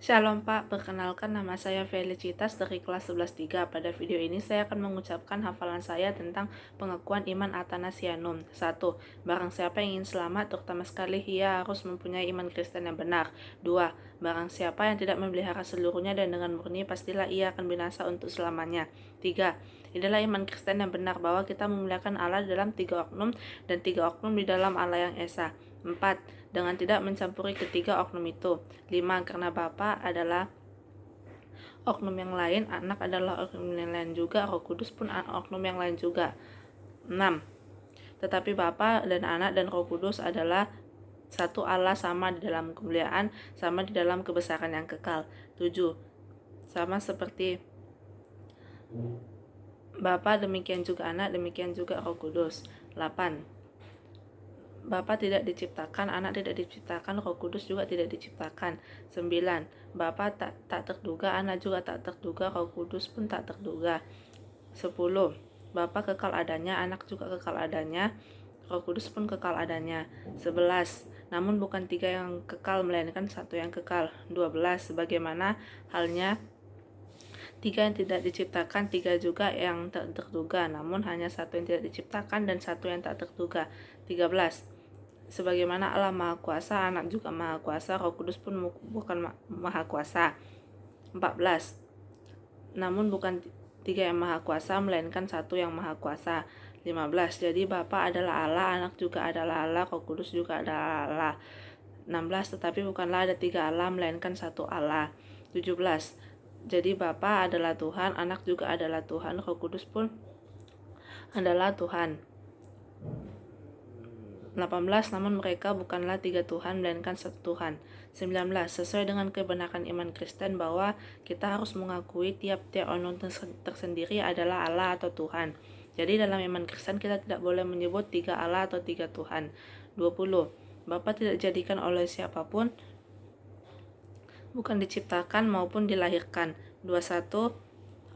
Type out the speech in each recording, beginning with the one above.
Shalom Pak, perkenalkan nama saya Felicitas dari kelas 11.3. Pada video ini saya akan mengucapkan hafalan saya tentang pengakuan iman Athanasianum. 1. Barang siapa yang ingin selamat, terutama sekali ia harus mempunyai iman Kristen yang benar. 2. Barang siapa yang tidak memelihara seluruhnya dan dengan murni, pastilah ia akan binasa untuk selamanya. 3. Inilah iman Kristen yang benar, bahwa kita memuliakan Allah dalam 3 oknum dan 3 oknum di dalam Allah yang Esa. 4. Dengan tidak mencampuri ketiga oknum itu. 5. Karena Bapa adalah oknum yang lain, Anak adalah oknum yang lain juga, Roh Kudus pun oknum yang lain juga. 6. Tetapi Bapa dan Anak dan Roh Kudus adalah satu Allah, sama di dalam kemuliaan, sama di dalam kebesaran yang kekal. 7. Sama seperti Bapa, demikian juga Anak, demikian juga Roh Kudus. 8. Bapa tidak diciptakan, Anak tidak diciptakan, Roh Kudus juga tidak diciptakan. 9. Bapa tak terduga, Anak juga tak terduga, Roh Kudus pun tak terduga. 10. Bapa kekal adanya, Anak juga kekal adanya, Roh Kudus pun kekal adanya. 11. Namun bukan 3 yang kekal, melainkan 1 yang kekal. 12. Sebagaimana halnya 3 yang tidak diciptakan, 3 juga yang tak terduga, namun hanya 1 yang tidak diciptakan dan 1 yang tak terduga. 13. Sebagaimana Allah Maha Kuasa, Anak juga Maha Kuasa, Roh Kudus pun bukan Maha Kuasa. 14. Namun bukan 3 yang Maha Kuasa, melainkan 1 yang Maha Kuasa. 15. Jadi Bapa adalah Allah, Anak juga adalah Allah, Roh Kudus juga adalah Allah. 16. Tetapi bukanlah ada 3 Allah, melainkan 1 Allah. 17. Jadi Bapa adalah Tuhan, Anak juga adalah Tuhan, Roh Kudus pun adalah Tuhan. 18. Namun mereka bukanlah 3 Tuhan, melainkan 1 Tuhan. 19. Sesuai dengan kebenaran iman Kristen bahwa kita harus mengakui tiap-tiap orang tersendiri adalah Allah atau Tuhan. Jadi dalam iman Kristen kita tidak boleh menyebut 3 Allah atau 3 Tuhan. 20. Bapa tidak dijadikan oleh siapapun, bukan diciptakan maupun dilahirkan. 21.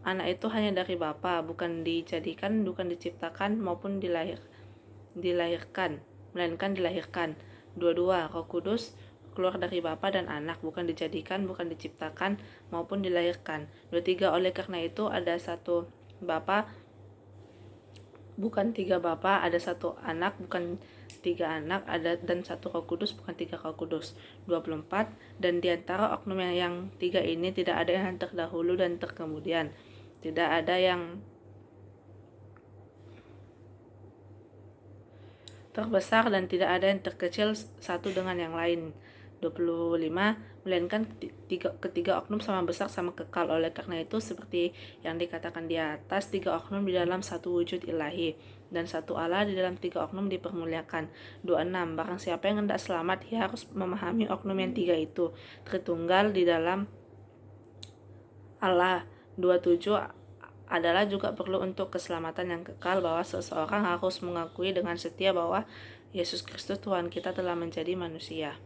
Anak itu hanya dari Bapa, bukan dijadikan, bukan diciptakan maupun dilahirkan, melainkan dilahirkan. 22. Roh Kudus keluar dari Bapa dan Anak, bukan dijadikan, bukan diciptakan maupun dilahirkan. 23. Oleh karena itu ada 1 Bapa, bukan 3 Bapa, ada 1 Anak, bukan 3 Anak, ada dan 1 Roh Kudus, bukan 3 Roh Kudus. 24. Dan diantara oknum yang 3 ini tidak ada yang terdahulu dan terkemudian, tidak ada yang terbesar dan tidak ada yang terkecil satu dengan yang lain. 25. Melainkan ketiga oknum sama besar, sama kekal. Oleh karena itu, seperti yang dikatakan di atas, 3 oknum di dalam 1 wujud ilahi, dan 1 Allah di dalam 3 oknum dipermuliakan. 26. Barang siapa yang hendak selamat, ia harus memahami oknum yang 3 itu, Tritunggal di dalam Allah. 27. Adalah juga perlu untuk keselamatan yang kekal, bahwa seseorang harus mengakui dengan setia bahwa Yesus Kristus Tuhan kita telah menjadi manusia.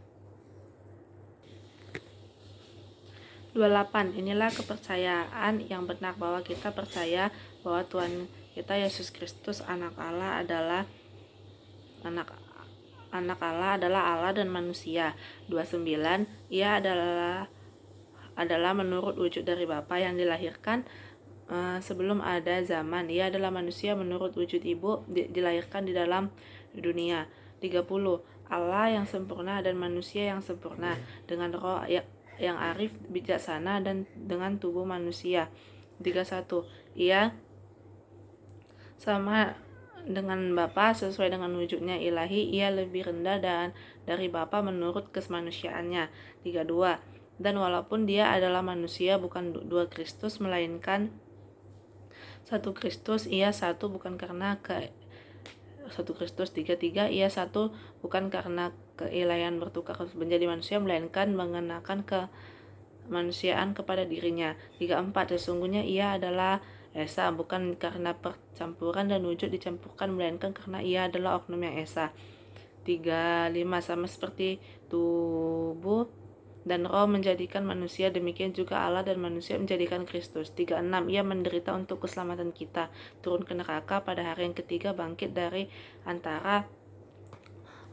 28. Inilah kepercayaan yang benar, bahwa kita percaya bahwa Tuhan kita Yesus Kristus anak Allah adalah Allah dan manusia. 29. Ia adalah menurut wujud dari Bapa yang dilahirkan sebelum ada zaman. Ia adalah manusia menurut wujud ibu, dilahirkan di dalam dunia. 30. Allah yang sempurna dan manusia yang sempurna, dengan roh yang arif, bijaksana, dan dengan tubuh manusia. 31. Ia sama dengan Bapa sesuai dengan wujudnya ilahi, ia lebih rendah dari Bapa menurut kemanusiaannya. 32. Dan walaupun dia adalah manusia, bukan 2 Kristus, melainkan 1 Kristus, ia satu bukan karena 1 Kristus. 33. Ia satu bukan karena keilahian bertukar menjadi manusia, melainkan mengenakan kemanusiaan kepada dirinya. 34. Sesungguhnya ia adalah Esa, bukan karena percampuran dan wujud dicampurkan, melainkan karena ia adalah oknum yang Esa. 35. Sama seperti tubuh dan roh menjadikan manusia, demikian juga Allah dan manusia menjadikan Kristus. 36. Ia menderita untuk keselamatan kita, turun ke neraka, pada hari yang ketiga bangkit dari antara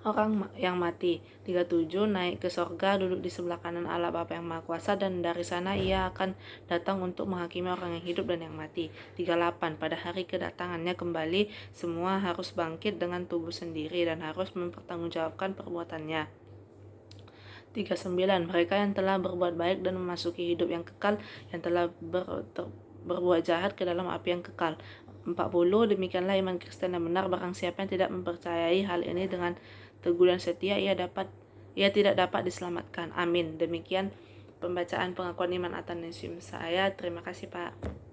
orang yang mati. 37. Naik ke sorga, duduk di sebelah kanan Allah Bapa yang Maha Kuasa, dan dari sana ia akan datang untuk menghakimi orang yang hidup dan yang mati. 38. Pada hari kedatangannya kembali, semua harus bangkit dengan tubuh sendiri dan harus mempertanggungjawabkan perbuatannya. 39. Mereka yang telah berbuat baik dan memasuki hidup yang kekal, yang telah berbuat jahat ke dalam api yang kekal. 40. Demikianlah iman Kristen yang benar. Barang siapa yang tidak mempercayai hal ini dengan teguh dan setia, ia tidak dapat diselamatkan. Amin. Demikian pembacaan pengakuan iman atas saya. Terima kasih, Pak.